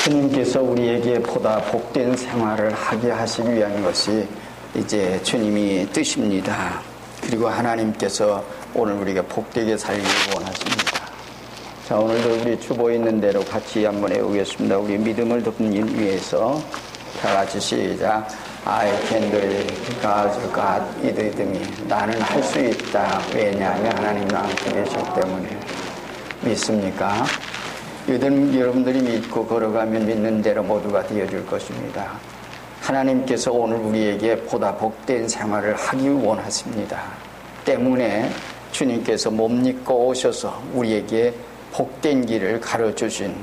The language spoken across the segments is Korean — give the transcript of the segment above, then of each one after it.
주님께서 우리에게 보다 복된 생활을 하게 하시기 위한 것이 이제 주님이 뜻입니다. 그리고 하나님께서 오늘 우리가 복되게 살기를 원하십니다. 자, 오늘도 우리 주보에 있는 대로 같이 한번 해보겠습니다. 우리 믿음을 돕는 위해서 다 같이 시작. I can do it because God is with me. 나는 할 수 있다. 왜냐하면 하나님 나와 함께 계시기 때문에. 믿습니까? 여러분들이 믿고 걸어가면 믿는 대로 모두가 되어줄 것입니다. 하나님께서 오늘 우리에게 보다 복된 생활을 하기 원하십니다. 때문에 주님께서 몸 입고 오셔서 우리에게 복된 길을 가르쳐주신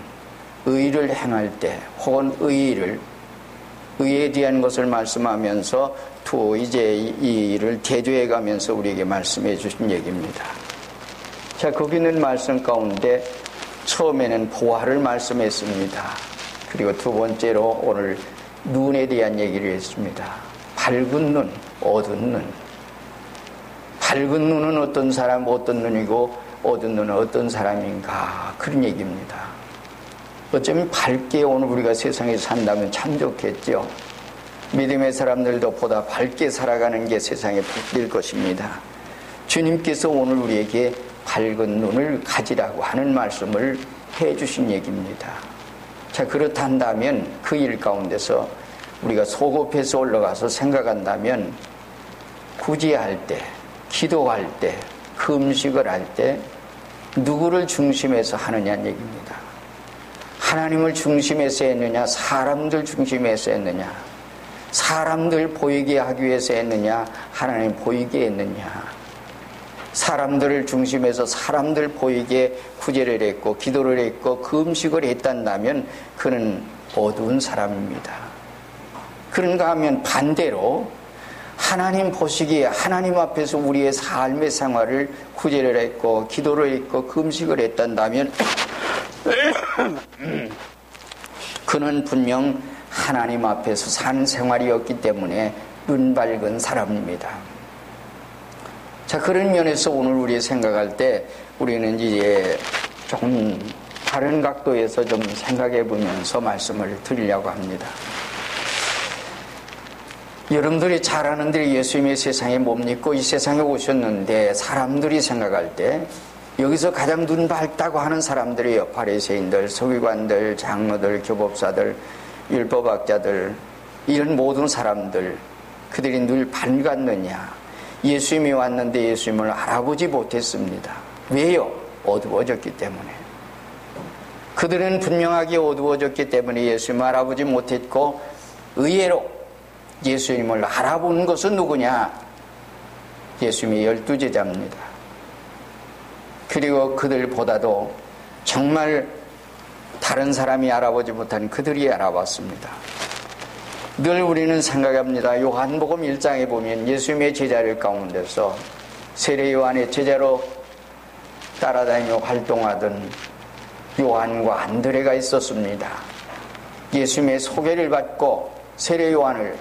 의를 행할 때 혹은 의에 대한 것을 말씀하면서 이제 이 일을 대조해 가면서 우리에게 말씀해 주신 얘기입니다. 자, 거기 있는 말씀 가운데 처음에는 보화를 말씀했습니다. 그리고 두 번째로 오늘 눈에 대한 얘기를 했습니다. 밝은 눈, 어두운 눈. 밝은 눈은 어떤 사람, 어떤 눈이고 어두운 눈은 어떤 사람인가, 그런 얘기입니다. 어쩌면 밝게 오늘 우리가 세상에 산다면 참 좋겠죠. 믿음의 사람들도 보다 밝게 살아가는 게 세상의 복일 것입니다. 주님께서 오늘 우리에게 밝은 눈을 가지라고 하는 말씀을 해주신 얘기입니다. 자, 그렇단다면 그 일 가운데서 우리가 소급해서 올라가서 생각한다면 구제할 때, 기도할 때, 금식을 할 때 누구를 중심에서 하느냐는 얘기입니다. 하나님을 중심에서 했느냐, 사람들 중심에서 했느냐, 사람들 보이게 하기 위해서 했느냐, 하나님 보이게 했느냐. 사람들을 중심해서 사람들 보이게 구제를 했고 기도를 했고 금식을 했단다면 그는 어두운 사람입니다. 그런가 하면 반대로 하나님 보시기에 하나님 앞에서 우리의 삶의 생활을 구제를 했고 기도를 했고 금식을 했단다면 그는 분명 하나님 앞에서 산 생활이었기 때문에 눈 밝은 사람입니다. 자, 그런 면에서 오늘 우리 생각할 때 우리는 이제 조금 다른 각도에서 좀 생각해 보면서 말씀을 드리려고 합니다. 여러분들이 잘 아는 대로 예수님의 세상에 몸 입고 이 세상에 오셨는데 사람들이 생각할 때 여기서 가장 눈 밝다고 하는 사람들이에요. 바리새인들, 서기관들, 장로들, 교법사들, 율법학자들, 이런 모든 사람들, 그들이 늘 밝았느냐? 예수님이 왔는데 예수님을 알아보지 못했습니다. 왜요? 어두워졌기 때문에. 그들은 분명하게 어두워졌기 때문에 예수님을 알아보지 못했고 의외로 예수님을 알아보는 것은 누구냐? 예수님의 12제자입니다. 그리고 그들보다도 정말 다른 사람이 알아보지 못한 그들이 알아봤습니다. 늘 우리는 생각합니다. 요한복음 1장에 보면 예수님의 제자들 가운데서 세례 요한의 제자로 따라다니며 활동하던 요한과 안드레가 있었습니다. 예수님의 소개를 받고 세례 요한을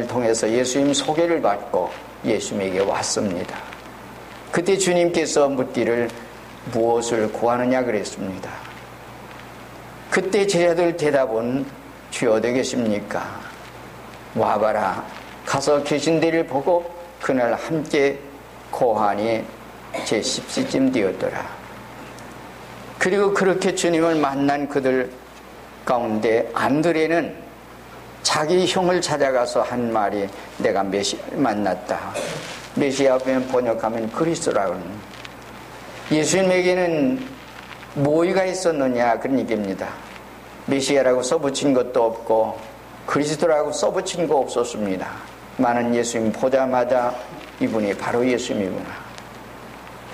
통해서 예수님 소개를 받고 예수님에게 왔습니다. 그때 주님께서 묻기를 무엇을 구하느냐 그랬습니다. 그때 제자들 대답은 주여 어디 계십니까? 와봐라. 가서 계신 데를 보고 그날 함께 고하니 제 10시쯤 되었더라. 그리고 그렇게 주님을 만난 그들 가운데 안드레는 자기 형을 찾아가서 한 말이 내가 메시아를 만났다. 메시아 번역하면 그리스도라고는. 예수님에게는 뭐가 있었느냐 그런 얘기입니다. 메시아라고 써붙인 것도 없고 그리스도라고 써붙인 거 없었습니다. 많은 예수님 보자마자 이분이 바로 예수님이구나.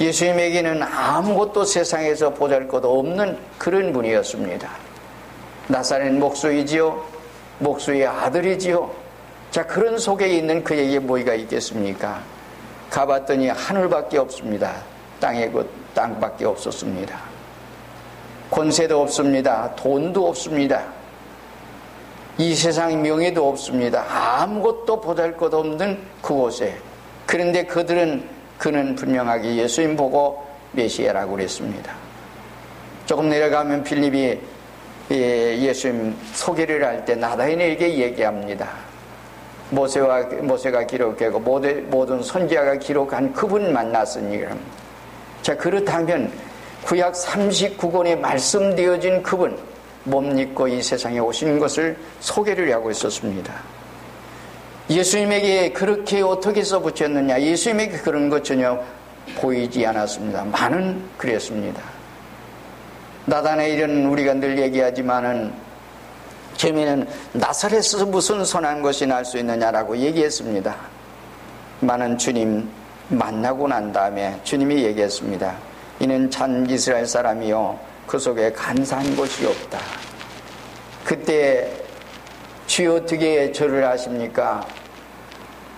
예수님에게는 아무것도 세상에서 보잘것 없는 그런 분이었습니다. 나사렛 목수이지요. 목수의 아들이지요. 자, 그런 속에 있는 그에게 뭐가 있겠습니까? 가봤더니 하늘밖에 없습니다. 땅밖에 없었습니다. 권세도 없습니다. 돈도 없습니다. 이 세상 명예도 없습니다. 아무것도 보잘것없는 그곳에. 그런데 그는 분명하게 예수님 보고 메시아라고 그랬습니다. 조금 내려가면 빌립이 예수님 소개를 할 때 나다인에게 얘기합니다. 모세가 기록하고 모든 선지자가 기록한 그분 만났으니. 자, 그렇다면 구약 39권에 말씀되어진 그분, 몸 입고 이 세상에 오신 것을 소개를 하고 있었습니다. 예수님에게 그렇게 어떻게 써붙였느냐? 예수님에게 그런 것 전혀 보이지 않았습니다. 많은 그랬습니다. 나다나엘은 우리가 늘 얘기하지만은 처음에는 나사렛에서 무슨 선한 것이 날 수 있느냐라고 얘기했습니다. 많은 주님 만나고 난 다음에 주님이 얘기했습니다. 이는 참 이스라엘 사람이요 그 속에 간사한 것이 없다. 그때 주여 어떻게 절을 하십니까?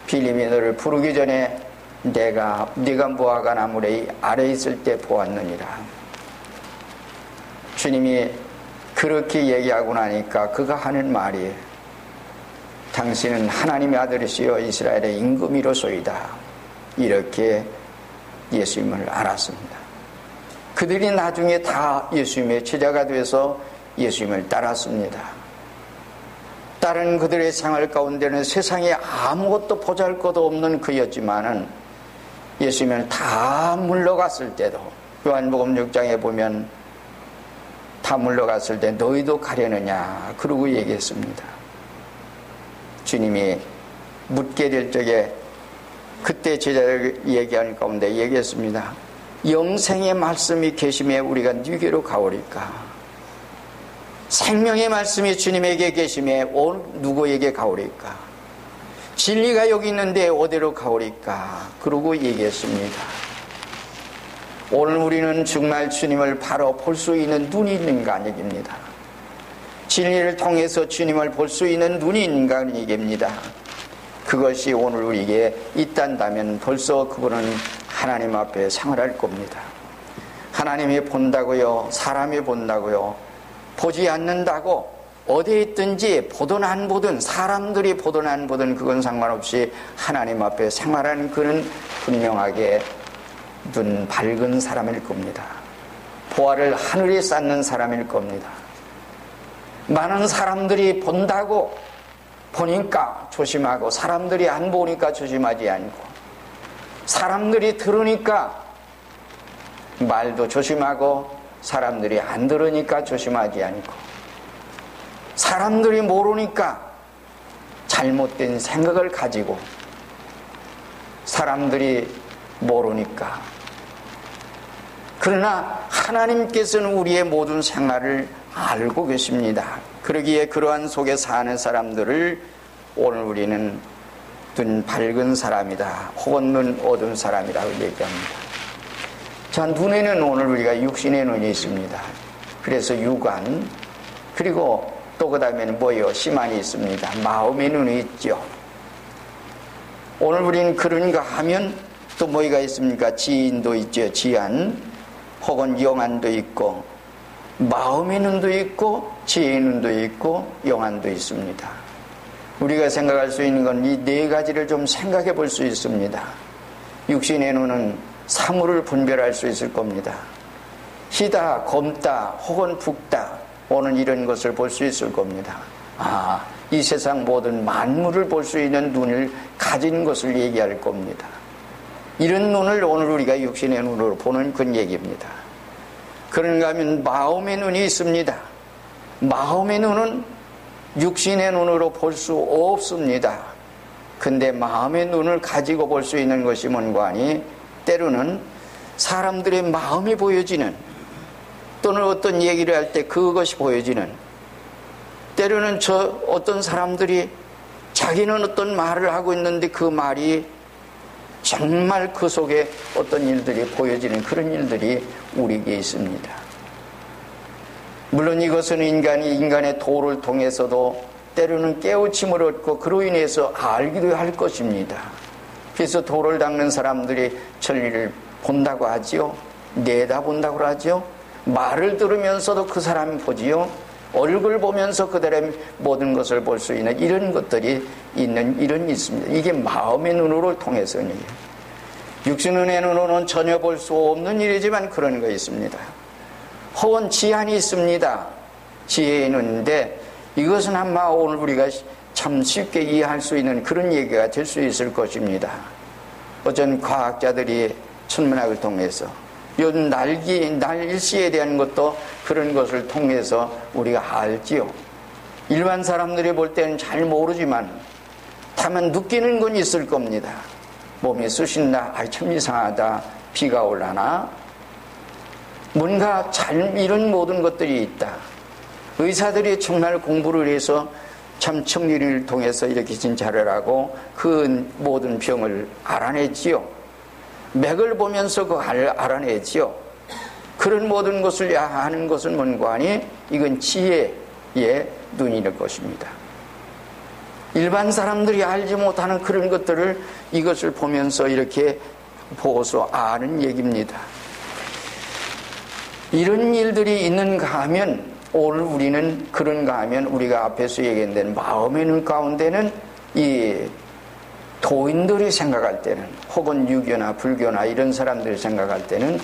빌림이 너를 부르기 전에 네가 무화과 나무 아래 있을 때 보았느니라. 주님이 그렇게 얘기하고 나니까 그가 하는 말이 당신은 하나님의 아들이시여 이스라엘의 임금이로소이다. 이렇게 예수님을 알았습니다. 그들이 나중에 다 예수님의 제자가 돼서 예수님을 따랐습니다. 다른 그들의 생활 가운데는 세상에 아무것도 보잘것도 없는 그였지만은 예수님을 다 물러갔을 때도 요한복음 6장에 보면 다 물러갔을 때 너희도 가려느냐 그러고 얘기했습니다. 주님이 묻게 될 적에 그때 제자들 얘기하는 가운데 얘기했습니다. 영생의 말씀이 계심에 우리가 누구로 가오리까? 생명의 말씀이 주님에게 계심에 누구에게 가오리까? 진리가 여기 있는데 어디로 가오리까? 그러고 얘기했습니다. 오늘 우리는 정말 주님을 바로 볼 수 있는 눈이 있는가 아니겠습니다. 진리를 통해서 주님을 볼 수 있는 눈이 있는가 아니겠습니다. 그것이 오늘 우리에게 있단다면 벌써 그분은 하나님 앞에 생활할 겁니다. 하나님이 본다고요? 사람이 본다고요? 보지 않는다고 어디에 있든지 보든 안 보든 사람들이 보든 안 보든 그건 상관없이 하나님 앞에 생활하는 그는 분명하게 눈 밝은 사람일 겁니다. 보화를 하늘에 쌓는 사람일 겁니다. 많은 사람들이 본다고 보니까 조심하고 사람들이 안 보니까 조심하지 않고 사람들이 들으니까 말도 조심하고 사람들이 안 들으니까 조심하지 않고 사람들이 모르니까 잘못된 생각을 가지고 사람들이 모르니까 그러나 하나님께서는 우리의 모든 생활을 알고 계십니다. 그러기에 그러한 속에 사는 사람들을 오늘 우리는 눈 밝은 사람이다 혹은 눈 어두운 사람이라고 얘기합니다. 자, 눈에는 오늘 우리가 육신의 눈이 있습니다. 그래서 육안 그리고 또 그 다음에는 뭐예요? 심안이 있습니다. 마음의 눈이 있죠. 오늘 우리는 그런가 하면 또 뭐가 있습니까? 지인도 있죠. 지안 혹은 영안도 있고 마음의 눈도 있고 지혜의 눈도 있고 영안도 있습니다. 우리가 생각할 수 있는 건 이 네 가지를 좀 생각해 볼 수 있습니다. 육신의 눈은 사물을 분별할 수 있을 겁니다. 희다, 검다, 혹은 붓다 오는 이런 것을 볼 수 있을 겁니다. 이 세상 모든 만물을 볼 수 있는 눈을 가진 것을 얘기할 겁니다. 이런 눈을 오늘 우리가 육신의 눈으로 보는 그런 얘기입니다. 그런가 하면 마음의 눈이 있습니다. 마음의 눈은 육신의 눈으로 볼 수 없습니다. 근데 마음의 눈을 가지고 볼 수 있는 것이 뭔가 하니 때로는 사람들의 마음이 보여지는 또는 어떤 얘기를 할 때 그것이 보여지는 때로는 어떤 사람들이 자기는 어떤 말을 하고 있는데 그 말이 정말 그 속에 어떤 일들이 보여지는 그런 일들이 우리에게 있습니다. 물론 이것은 인간의 도를 통해서도 때로는 깨우침을 얻고 그로 인해서 알기도 할 것입니다. 그래서 도를 닦는 사람들이 진리를 본다고 하지요. 내다본다고 하지요. 말을 들으면서도 그 사람이 보지요. 얼굴 보면서 그들의 모든 것을 볼 수 있는 이런 것들이 있는 일은 있습니다. 이게 마음의 눈으로 통해서는 육신의 눈으로는 전혀 볼 수 없는 일이지만 그런 거 있습니다. 혹은 지안이 있습니다. 지혜에 있는데 이것은 아마 오늘 우리가 참 쉽게 이해할 수 있는 그런 얘기가 될 수 있을 것입니다. 어떤 과학자들이 천문학을 통해서 요즘 날씨에 대한 것도 그런 것을 통해서 우리가 알지요. 일반 사람들이 볼 때는 잘 모르지만 다만 느끼는 건 있을 겁니다. 몸이 쑤신다, 참 이상하다, 비가 올라나, 뭔가 이런 모든 것들이 있다. 의사들이 정말 공부를 해서 참 청리를 통해서 이렇게 진찰을 하고 그 모든 병을 알아내지요. 맥을 보면서 그걸 알아내지요. 그런 모든 것을 아는 것은 뭔가 하니 이건 지혜의 눈일 것입니다. 일반 사람들이 알지 못하는 그런 것들을 이것을 보면서 이렇게 보고서 아는 얘기입니다. 이런 일들이 있는가 하면 오늘 우리는 그런가 하면 우리가 앞에서 얘기한 마음의 눈 가운데는 이 도인들이 생각할 때는 혹은 유교나 불교나 이런 사람들이 생각할 때는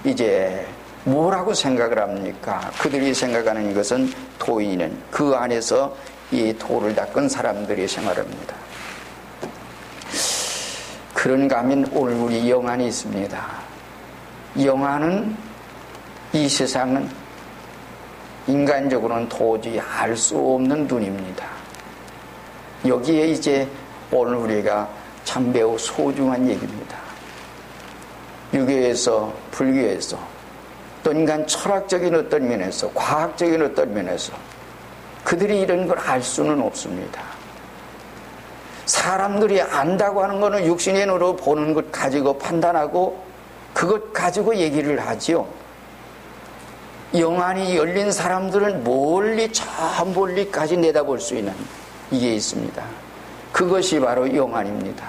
이제 뭐라고 생각을 합니까? 그들이 생각하는 것은 도인은 그 안에서 이 도를 닦은 사람들이 생활합니다. 그런가 하면 오늘 우리 영안이 있습니다. 영안은 이 세상은 인간적으로는 도저히 알 수 없는 눈입니다. 여기에 이제 오늘 우리가 참 매우 소중한 얘기입니다. 유교에서 불교에서 또 인간 철학적인 어떤 면에서 과학적인 어떤 면에서 그들이 이런 걸 알 수는 없습니다. 사람들이 안다고 하는 것은 육신의 눈으로 보는 것 가지고 판단하고 그것 가지고 얘기를 하지요. 영안이 열린 사람들은 멀리 저 멀리까지 내다볼 수 있는 이게 있습니다. 그것이 바로 영안입니다.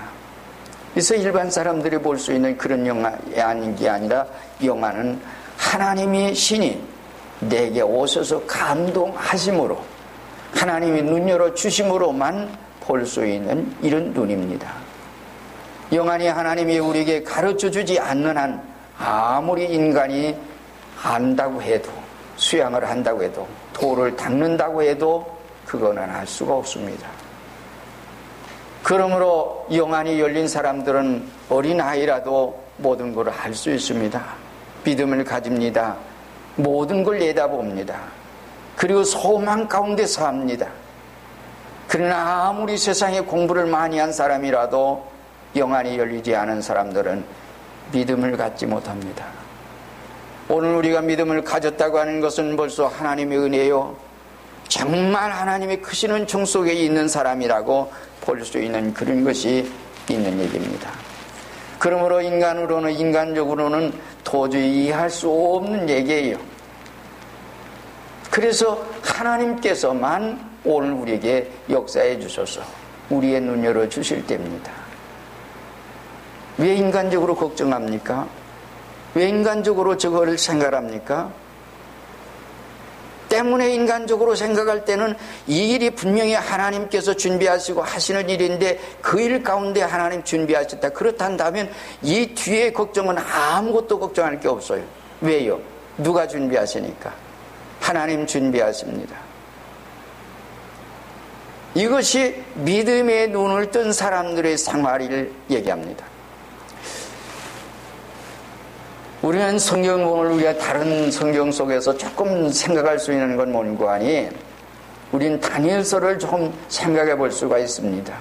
그래서 일반 사람들이 볼 수 있는 그런 영안인 게 아니라 영안은 하나님이 신이 내게 오셔서 감동하심으로 하나님이 눈 열어주심으로만 볼 수 있는 이런 눈입니다. 영안이 하나님이 우리에게 가르쳐주지 않는 한 아무리 인간이 안다고 해도 수양을 한다고 해도 도를 닦는다고 해도 그거는 알 수가 없습니다. 그러므로 영안이 열린 사람들은 어린아이라도 모든 걸 알 수 있습니다. 믿음을 가집니다. 모든 걸 내다봅니다. 그리고 소망 가운데 삽니다. 그러나 아무리 세상에 공부를 많이 한 사람이라도 영안이 열리지 않은 사람들은 믿음을 갖지 못합니다. 오늘 우리가 믿음을 가졌다고 하는 것은 벌써 하나님의 은혜요. 정말 하나님의 크신 은총 속에 있는 사람이라고 볼 수 있는 그런 것이 있는 얘기입니다. 그러므로 인간적으로는 도저히 이해할 수 없는 얘기예요. 그래서 하나님께서만 오늘 우리에게 역사해 주셔서 우리의 눈 열어 주실 때입니다. 왜 인간적으로 걱정합니까? 왜 인간적으로 저거를 생각합니까? 때문에 인간적으로 생각할 때는 이 일이 분명히 하나님께서 준비하시고 하시는 일인데 그 일 가운데 하나님 준비하셨다. 그렇단다면 이 뒤에 걱정은 아무것도 걱정할 게 없어요. 왜요? 누가 준비하시니까? 하나님 준비하십니다. 이것이 믿음의 눈을 뜬 사람들의 생활을 얘기합니다. 우리는 성경을 우리가 다른 성경 속에서 조금 생각할 수 있는 건 뭔가 하니 우린 다니엘서를 좀 생각해 볼 수가 있습니다.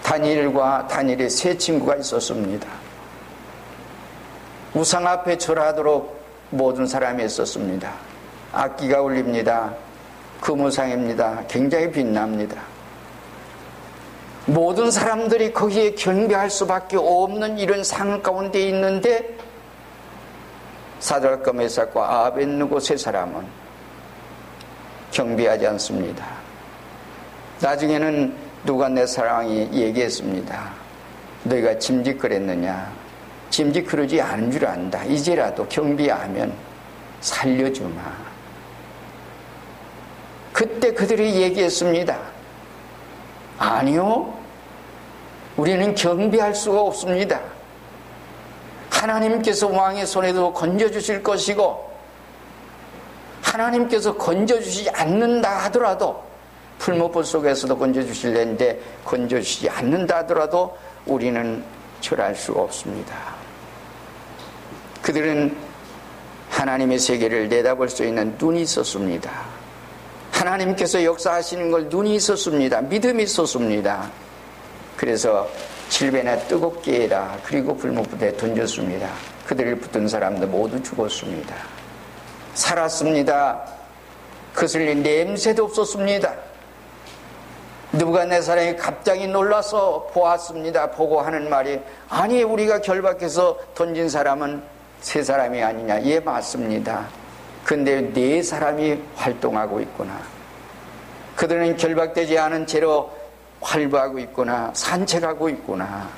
다니엘의 세 친구가 있었습니다. 우상 앞에 절하도록 모든 사람이 있었습니다. 악기가 울립니다. 금우상입니다. 굉장히 빛납니다. 모든 사람들이 거기에 경배할 수밖에 없는 이런 상황 가운데 있는데 사드락과 메삭과 아벳느고 세 사람은 경배하지 않습니다. 나중에는 누갓네살이 얘기했습니다. 너희가 짐짓거렸느냐? 짐짓거리지 않은 줄 안다. 이제라도 경배하면 살려주마. 그때 그들이 얘기했습니다. 아니요. 우리는 경배할 수가 없습니다. 하나님께서 왕의 손에도 건져주실 것이고 하나님께서 건져주시지 않는다 하더라도, 풀무불 속에서도 건져주실는데 건져주시지 않는다 하더라도 우리는 절할 수가 없습니다. 그들은 하나님의 세계를 내다볼 수 있는 눈이 있었습니다. 하나님께서 역사하시는 걸 눈이 있었습니다. 믿음이 있었습니다. 그래서 질배나 뜨겁게 해라. 그리고 불못불에 던졌습니다. 그들을 붙든 사람도 모두 죽었습니다. 살았습니다. 그슬린 냄새도 없었습니다. 느부갓네살이 갑자기 놀라서 보았습니다. 보고 하는 말이, 아니 우리가 결박해서 던진 사람은 세 사람이 아니냐. 예, 맞습니다. 근데 네 사람이 활동하고 있구나. 그들은 결박되지 않은 채로 활보하고 있구나. 산책하고 있구나.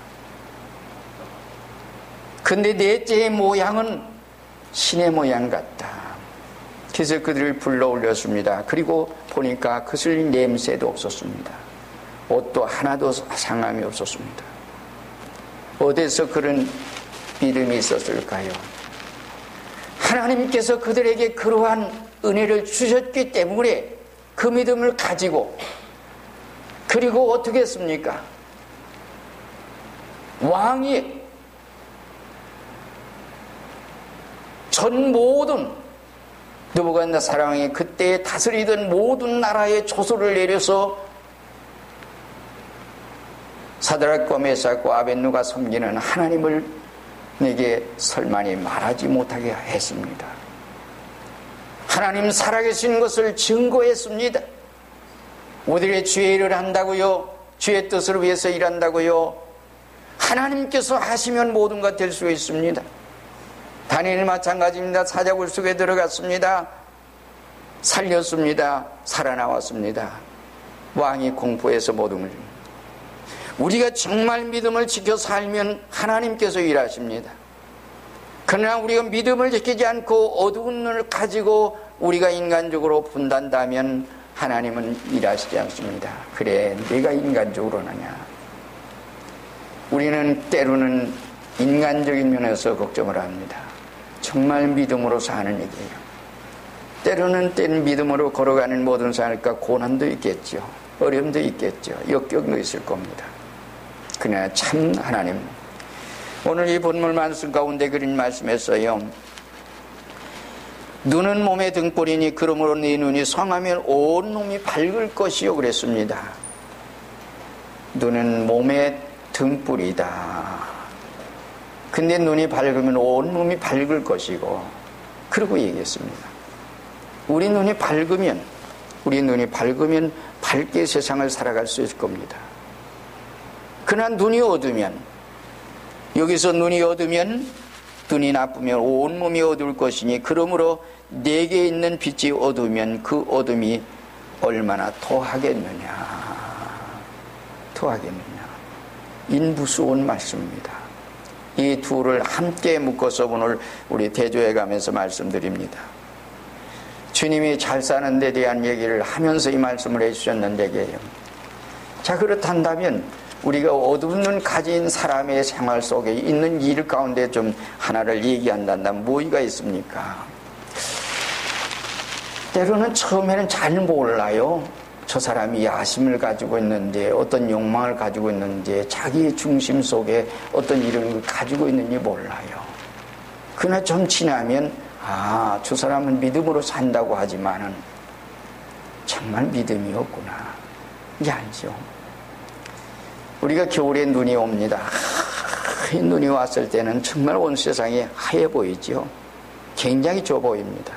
근데 넷째의 모양은 신의 모양 같다. 그래서 그들을 불러 올렸습니다. 그리고 보니까 그슬린 냄새도 없었습니다. 옷도 하나도 상함이 없었습니다. 어디서 그런 믿음이 있었을까요? 하나님께서 그들에게 그러한 은혜를 주셨기 때문에 그 믿음을 가지고, 그리고 어떻게 했습니까? 왕이 전 모든 느부갓네살 왕이 그때 다스리던 모든 나라의 조소를 내려서 사드락과 메삭과 아벳느고가 섬기는 하나님을 내게 설만이 말하지 못하게 했습니다. 하나님 살아계신 것을 증거했습니다. 우리의 주의 일을 한다고요? 주의 뜻을 위해서 일한다고요? 하나님께서 하시면 모든 것 될 수 있습니다. 다니엘 마찬가지입니다. 사자굴 속에 들어갔습니다. 살렸습니다. 살아나왔습니다. 왕이 공포해서 모든 걸. 우리가 정말 믿음을 지켜 살면 하나님께서 일하십니다. 그러나 우리가 믿음을 지키지 않고 어두운 눈을 가지고 우리가 인간적으로 본단다면 하나님은 일하시지 않습니다. 그래, 내가 인간적으로 하냐. 우리는 때로는 인간적인 면에서 걱정을 합니다. 정말 믿음으로 사는 얘기예요. 때로는 믿음으로 걸어가는 모든 사람과 고난도 있겠죠. 어려움도 있겠죠. 역경도 있을 겁니다. 그러나 참 하나님, 오늘 이 본문 말씀 가운데 그린 말씀에서요, 눈은 몸의 등불이니 그러므로 네 눈이 성하면 온 놈이 밝을 것이요 그랬습니다. 눈은 몸의 등불이다. 근데 눈이 밝으면 온 몸이 밝을 것이고, 그러고 얘기했습니다. 우리 눈이 밝으면 밝게 세상을 살아갈 수 있을 겁니다. 그러나 눈이 어두면, 여기서 눈이 어두면, 눈이 나쁘면 온 몸이 어두울 것이니 그러므로 내게 있는 빛이 어두우면 그 어둠이 얼마나 더하겠느냐. 인부수온 말씀입니다. 이 둘을 함께 묶어서 오늘 우리 대조해 가면서 말씀드립니다. 주님이 잘 사는 데 대한 얘기를 하면서 이 말씀을 해주셨는데, 자, 그렇단다면 우리가 어두운 눈 가진 사람의 생활 속에 있는 일 가운데 좀 하나를 얘기한다면 뭐가 있습니까? 때로는 처음에는 잘 몰라요. 저 사람이 야심을 가지고 있는데, 어떤 욕망을 가지고 있는지, 자기의 중심 속에 어떤 이름을 가지고 있는지 몰라요. 그러나 좀 지나면, 아, 저 사람은 믿음으로 산다고 하지만은 정말 믿음이 없구나. 이게 알죠. 우리가 겨울에 눈이 옵니다. 이 눈이 왔을 때는 정말 온 세상이 하얘 보이죠. 굉장히 좁아 보입니다.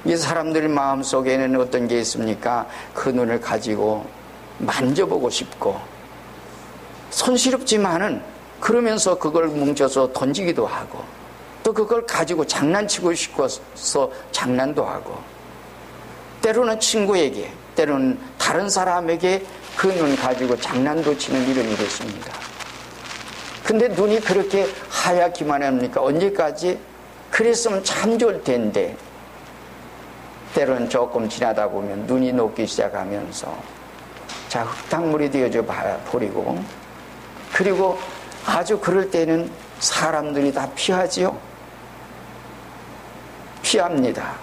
이 사람들 마음속에는 어떤 게 있습니까? 그 눈을 가지고 만져보고 싶고, 손시렵지만은 그러면서 그걸 뭉쳐서 던지기도 하고, 또 그걸 가지고 장난치고 싶어서 장난도 하고, 때로는 친구에게, 때로는 다른 사람에게 그 눈 가지고 장난도 치는 이런 일이 있습니다. 근데 눈이 그렇게 하얗기만 합니까? 언제까지? 그랬으면 참 좋을 텐데, 때로는 조금 지나다 보면 눈이 녹기 시작하면서, 자, 흙탕물이 되어져 버리고, 그리고 아주 그럴 때는 사람들이 다 피하지요. 피합니다.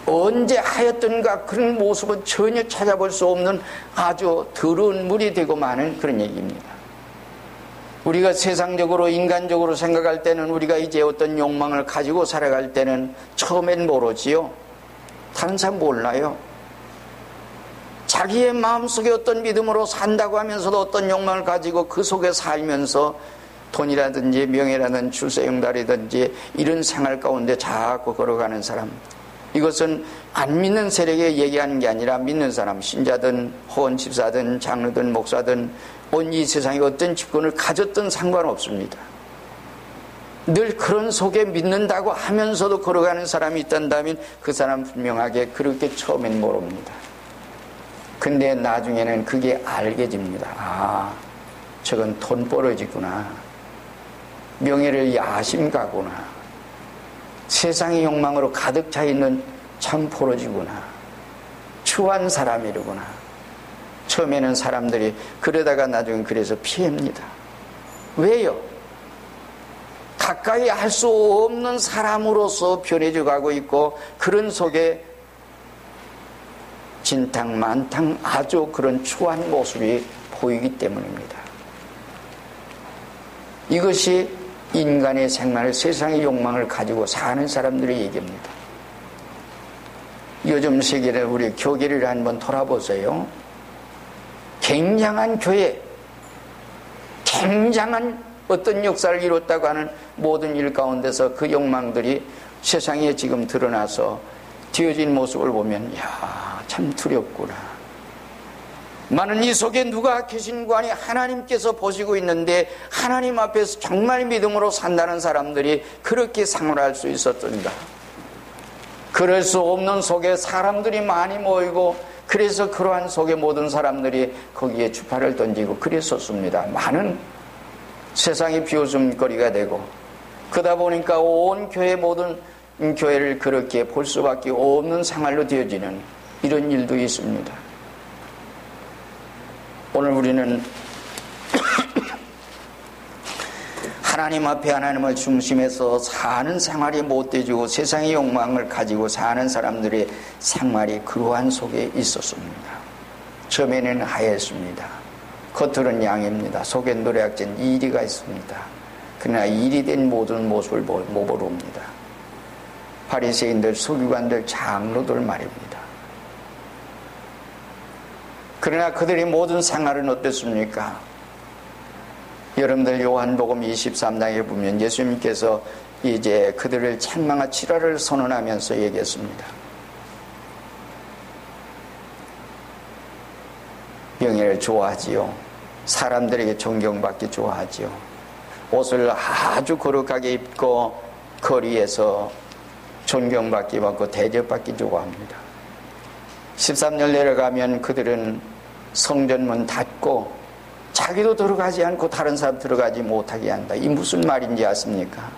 언제 하였던가 그런 모습은 전혀 찾아볼 수 없는 아주 더러운 물이 되고 마는 그런 얘기입니다. 우리가 세상적으로 인간적으로 생각할 때는 우리가 이제 어떤 욕망을 가지고 살아갈 때는 처음엔 모르지요. 다른 사람 몰라요. 자기의 마음속에 어떤 믿음으로 산다고 하면서도 어떤 욕망을 가지고 그 속에 살면서 돈이라든지 명예라든지 출세영달이든지 이런 생활 가운데 자꾸 걸어가는 사람, 이것은 안 믿는 세력에 얘기하는 게 아니라 믿는 사람, 신자든 혹은 집사든 장로든 목사든 온 이 세상에 어떤 직분을 가졌든 상관없습니다. 늘 그런 속에 믿는다고 하면서도 걸어가는 사람이 있단다면 그 사람 분명하게 그렇게 처음엔 모릅니다. 근데 나중에는 그게 알게집니다. 아, 저건 돈벌어지구나, 명예를 야심가구나, 세상의 욕망으로 가득 차 있는 참 포로지구나, 추한 사람이로구나. 처음에는 사람들이 그러다가 나중에 그래서 피합니다. 왜요? 가까이 할 수 없는 사람으로서 변해져 가고 있고, 그런 속에 진탕만탕 아주 그런 추한 모습이 보이기 때문입니다. 이것이 인간의 생활, 세상의 욕망을 가지고 사는 사람들의 얘기입니다. 요즘 세계를 우리 교계를 한번 돌아보세요. 굉장한 교회, 굉장한 어떤 역사를 이뤘다고 하는 모든 일 가운데서 그 욕망들이 세상에 지금 드러나서 뒤어진 모습을 보면 야, 참 두렵구나. 많은 이 속에 누가 계신고 하니 하나님께서 보시고 있는데 하나님 앞에서 정말 믿음으로 산다는 사람들이 그렇게 생활할 수 있었던가. 그럴 수 없는 속에 사람들이 많이 모이고, 그래서 그러한 속에 모든 사람들이 거기에 주파를 던지고 그랬었습니다. 많은 세상이 비웃음거리가 되고, 그러다 보니까 온 교회 모든 교회를 그렇게 볼 수밖에 없는 생활로 되어지는 이런 일도 있습니다. 오늘 우리는 하나님 앞에 하나님을 중심해서 사는 생활이 못되지고 세상의 욕망을 가지고 사는 사람들의 생활이 그러한 속에 있었습니다. 처음에는 하였습니다. 겉으로는 양입니다. 속엔 노략진 이리가 있습니다. 그러나 일이 된 모든 모습을 못 모릅니다. 바리새인들, 서기관들, 장로들 말입니다. 그러나 그들의 모든 생활은 어땠습니까? 여러분들 요한복음 23장에 보면 예수님께서 이제 그들을 책망하 칠화를 선언하면서 얘기했습니다. 명예를 좋아하지요. 사람들에게 존경받기 좋아하지요. 옷을 아주 거룩하게 입고 거리에서 존경받기 받고 대접받기 좋아합니다. 13절 내려가면 그들은 성전문 닫고 자기도 들어가지 않고 다른 사람 들어가지 못하게 한다. 이 무슨 말인지 아십니까?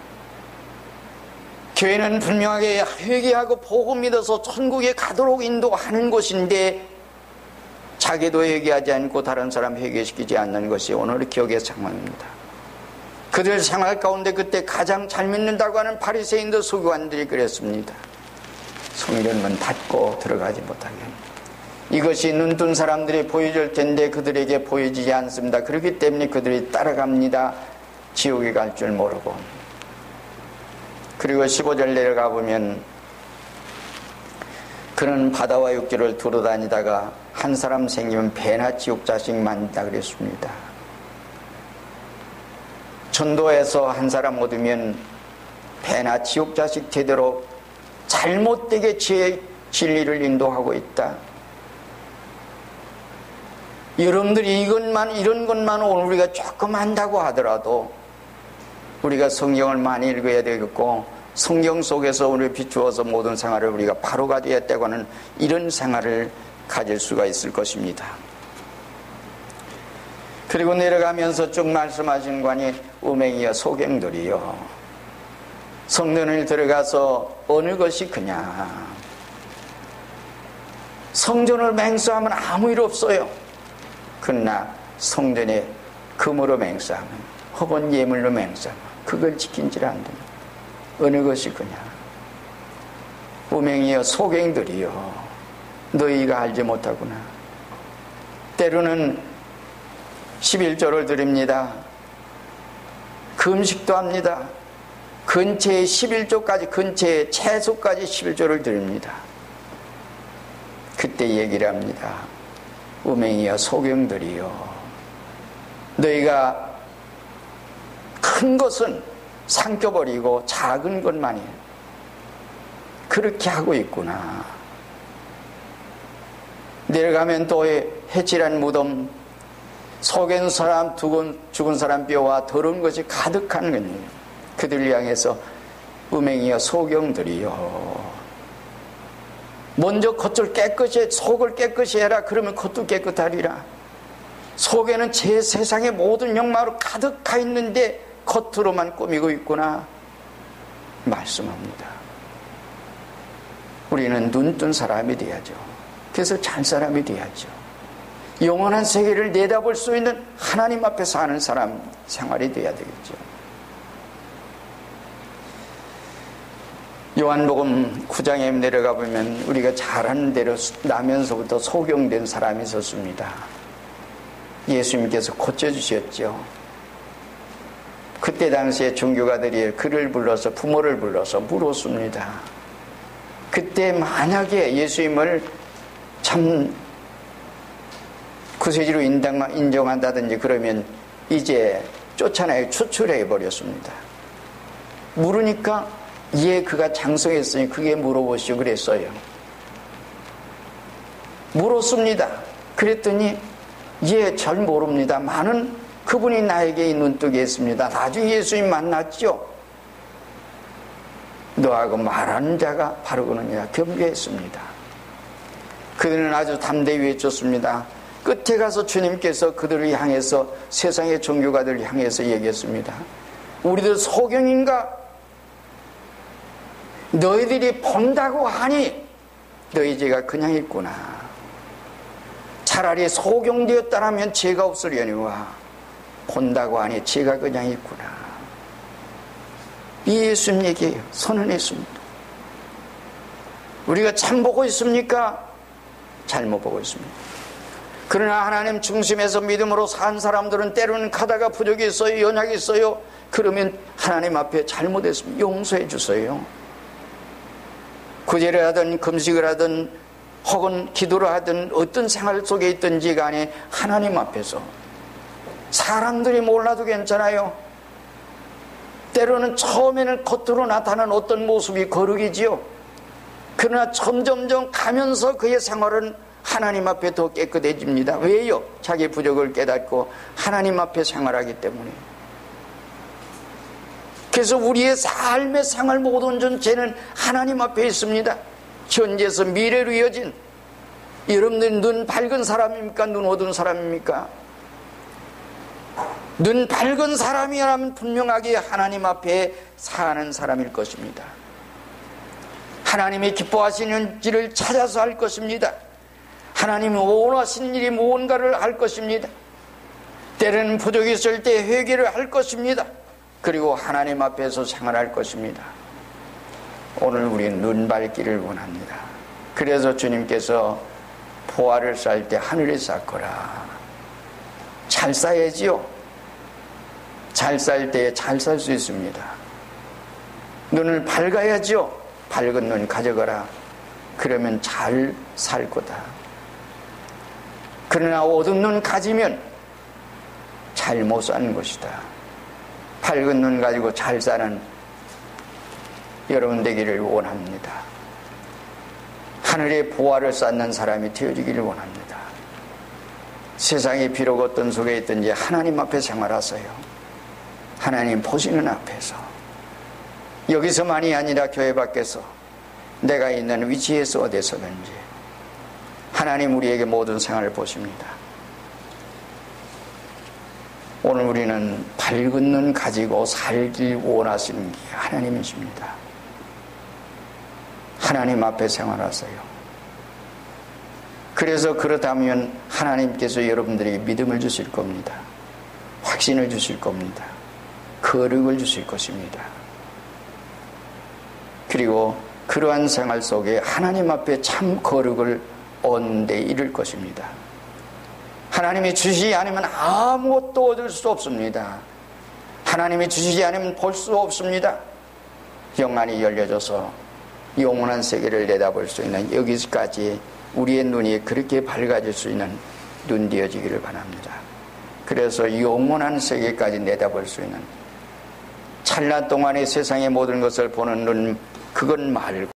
교회는 분명하게 회개하고 복음 믿어서 천국에 가도록 인도하는 곳인데 자기도 회개하지 않고 다른 사람 회개시키지 않는 것이 오늘의 교회 상황입니다. 그들 생활 가운데 그때 가장 잘 믿는다고 하는 바리새인들, 서기관들이 그랬습니다. 성전문 닫고 들어가지 못하게 합니다. 이것이 눈뜬 사람들이 보여줄 텐데 그들에게 보여지지 않습니다. 그렇기 때문에 그들이 따라갑니다. 지옥에 갈 줄 모르고. 그리고 15절 내려가 보면 그는 바다와 육지를 두루다니다가 한 사람 생기면 배나 지옥자식 만든다 그랬습니다. 전도에서 한 사람 얻으면 배나 지옥자식 제대로 잘못되게 진리를 인도하고 있다. 여러분들이 이런 것만 오늘 우리가 조금 안다고 하더라도 우리가 성경을 많이 읽어야 되겠고, 성경 속에서 우리를 비추어서 모든 생활을 우리가 바로 가져야 했다고 하는 이런 생활을 가질 수가 있을 것입니다. 그리고 내려가면서 쭉 말씀하신 관이 음행이여 소경들이요. 성전을 들어가서 어느 것이 그냐. 성전을 맹세하면 아무 일 없어요. 그러나 성전에 금으로 맹세하면 혹은 예물로 맹세하면 그걸 지킨지를 않는다. 어느 것이 그냐. 우맹이여 소경들이여 너희가 알지 못하구나. 때로는 11조를 드립니다. 금식도 합니다. 근처에 11조까지, 근처에 채소까지 11조를 드립니다. 그때 얘기를 합니다. 우맹이여 소경들이여 너희가 큰 것은 삼켜버리고 작은 것만이 그렇게 하고 있구나. 내려가면 또 해칠한 무덤, 속엔 사람, 죽은 사람 뼈와 더러운 것이 가득한 거니 그들을 향해서 우맹이여 소경들이여 먼저 겉을 깨끗이, 속을 깨끗이 해라. 그러면 겉도 깨끗하리라. 속에는 제 세상의 모든 욕망으로 가득하 있는데 겉으로만 꾸미고 있구나 말씀합니다. 우리는 눈뜬 사람이 돼야죠. 그래서 잘 사람이 돼야죠. 영원한 세계를 내다볼 수 있는 하나님 앞에 사는 사람 생활이 돼야 되겠죠. 요한복음 9장에 내려가 보면 우리가 잘하는 대로 나면서부터 소경된 사람이 있었습니다. 예수님께서 고쳐주셨죠. 그때 당시에 종교가들이 그를 불러서, 부모를 불러서 물었습니다. 그때 만약에 예수님을 참 구세주로 인정한다든지 그러면 이제 쫓아내고 추출해 버렸습니다. 물으니까 예, 그가 장성했으니 그게 물어보시오 그랬어요. 물었습니다. 그랬더니 예, 잘 모릅니다. 많은 그분이 나에게 눈뜨게 했습니다. 나중에 예수님 만났죠. 너하고 말하는 자가 바로 그느냐 경계했습니다. 그들은 아주 담대히 외쳤습니다. 끝에 가서 주님께서 그들을 향해서, 세상의 종교가들을 향해서 얘기했습니다. 우리들 소경인가? 너희들이 본다고 하니 너희 죄가 그냥 있구나. 차라리 소경되었다라면 죄가 없으려니와 본다고 하니 죄가 그냥 있구나. 이 예수님 얘기예요. 선언했습니다. 우리가 참 보고 있습니까? 잘못 보고 있습니다. 그러나 하나님 중심에서 믿음으로 산 사람들은 때로는 가다가 부족이 있어요, 연약이 있어요. 그러면 하나님 앞에 잘못했으면 용서해 주세요. 구제를 하든 금식을 하든 혹은 기도를 하든 어떤 생활 속에 있든지 간에 하나님 앞에서 사람들이 몰라도 괜찮아요. 때로는 처음에는 겉으로 나타나는 어떤 모습이 거룩이지요. 그러나 점점점 가면서 그의 생활은 하나님 앞에 더 깨끗해집니다. 왜요? 자기 부족을 깨닫고 하나님 앞에 생활하기 때문에. 그래서 우리의 삶의 생활 모든 전체는 하나님 앞에 있습니다. 현재에서 미래로 이어진, 여러분들 눈 밝은 사람입니까? 눈 어두운 사람입니까? 눈 밝은 사람이라면 분명하게 하나님 앞에 사는 사람일 것입니다. 하나님이 기뻐하시는 일을 찾아서 할 것입니다. 하나님이 원하시는 일이 무언가를 할 것입니다. 때로는 부족이 있을 때 회개를 할 것입니다. 그리고 하나님 앞에서 생활할 것입니다. 오늘 우리는 눈 밝기를 원합니다. 그래서 주님께서 보화를 쌓을 때 하늘에 쌓거라. 잘 쌓아야지요. 잘 쌓을 때 잘 살 수 있습니다. 눈을 밝아야죠. 밝은 눈 가져가라. 그러면 잘 살 거다. 그러나 어두운 눈 가지면 잘 못 사는 것이다. 밝은 눈 가지고 잘 사는 여러분 되기를 원합니다. 하늘에 보화를 쌓는 사람이 되어지기를 원합니다. 세상에 비록 어떤 속에 있든지 하나님 앞에 생활하세요. 하나님 보시는 앞에서, 여기서만이 아니라 교회 밖에서 내가 있는 위치에서 어디서든지 하나님 우리에게 모든 생활을 보십니다. 오늘 우리는 밝은 눈 가지고 살길 원하시는 게 하나님이십니다. 하나님 앞에 생활하세요. 그래서 그렇다면 하나님께서 여러분들에게 믿음을 주실 겁니다. 확신을 주실 겁니다. 거룩을 주실 것입니다. 그리고 그러한 생활 속에 하나님 앞에 참 거룩을 얻는 데 이를 것입니다. 하나님이 주시지 않으면 아무것도 얻을 수 없습니다. 하나님이 주시지 않으면 볼 수 없습니다. 영안이 열려져서 영원한 세계를 내다볼 수 있는, 여기까지 우리의 눈이 그렇게 밝아질 수 있는 눈 되어지기를 바랍니다. 그래서 영원한 세계까지 내다볼 수 있는, 찰나 동안의 세상의 모든 것을 보는 눈, 그건 말고